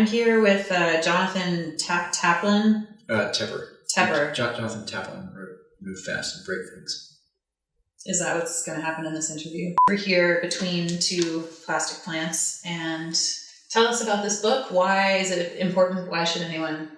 I'm here with Jonathan Taplin. Tepper. Jonathan Taplin wrote Move Fast and Break Things. Is that what's going to happen in this interview? We're here between two plastic plants, and tell us about this book. Why is it important? Why should anyone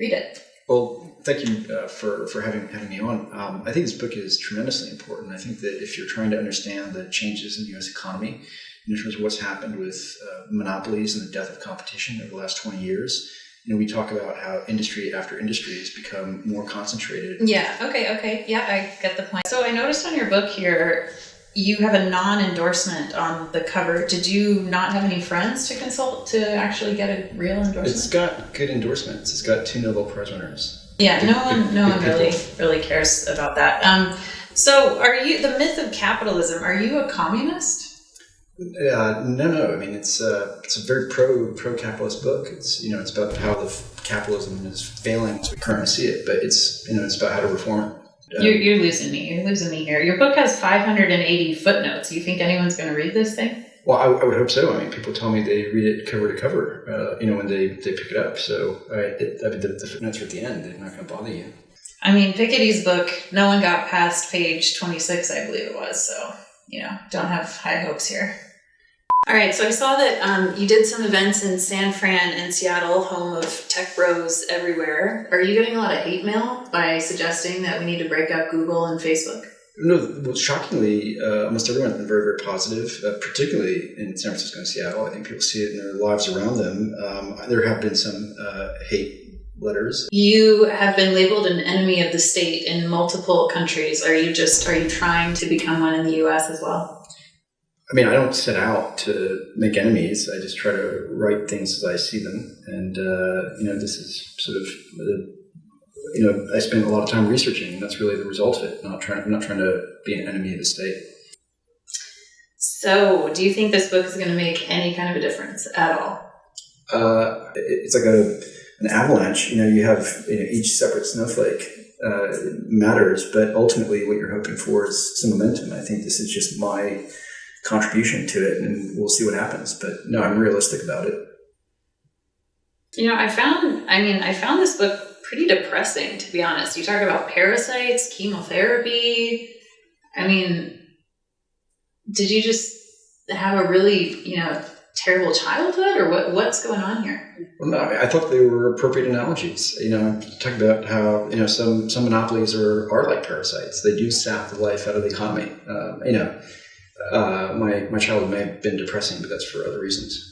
read it? Well, thank you for having me on. I think this book is tremendously important. I think that if you're trying to understand the changes in the U.S. economy, in terms of what's happened with monopolies and the death of competition over the last 20 years, we talk about how industry after industry has become more concentrated. Yeah, okay. Yeah, I get the point. So I noticed on your book here, you have a non-endorsement on the cover. Did you not have any friends to consult to actually get a real endorsement? It's got good endorsements. It's got 2 Nobel Prize winners. Yeah, no one really cares about that. So are you, the myth of capitalism, are you a communist? No. I mean, it's a very pro-capitalist book. It's about how the capitalism is failing as we currently see it, but it's about how to reform it. You're losing me. You're losing me here. Your book has 580 footnotes. You think anyone's going to read this thing? Well, I would hope so. I mean, people tell me they read it cover to cover, when they pick it up. So the footnotes are at the end. They're not going to bother you. I mean, Piketty's book, no one got past page 26, I believe it was. So, don't have high hopes here. All right, so I saw that you did some events in San Fran and Seattle, home of tech bros everywhere. Are you getting a lot of hate mail by suggesting that we need to break up Google and Facebook? No, well, shockingly, almost everyone's been very, very positive, particularly in San Francisco and Seattle. I think people see it in their lives around them. There have been some hate letters. You have been labeled an enemy of the state in multiple countries. Are you trying to become one in the U.S. as well? I mean, I don't set out to make enemies. I just try to write things as I see them. And, this is sort of, I spent a lot of time researching, and that's really the result of it. I'm not trying to be an enemy of the state. So, do you think this book is going to make any kind of a difference at all? It's like an avalanche. You have each separate snowflake matters, but ultimately what you're hoping for is some momentum. I think this is just my contribution to it, and we'll see what happens. But no, I'm realistic about it. I found this book pretty depressing, to be honest. You talk about parasites, chemotherapy. I mean, did you just have a really, terrible childhood, or what's going on here? Well, no, I thought they were appropriate analogies. Talk about how, some monopolies are like parasites. They do sap the life out of the economy. My childhood may have been depressing, but that's for other reasons.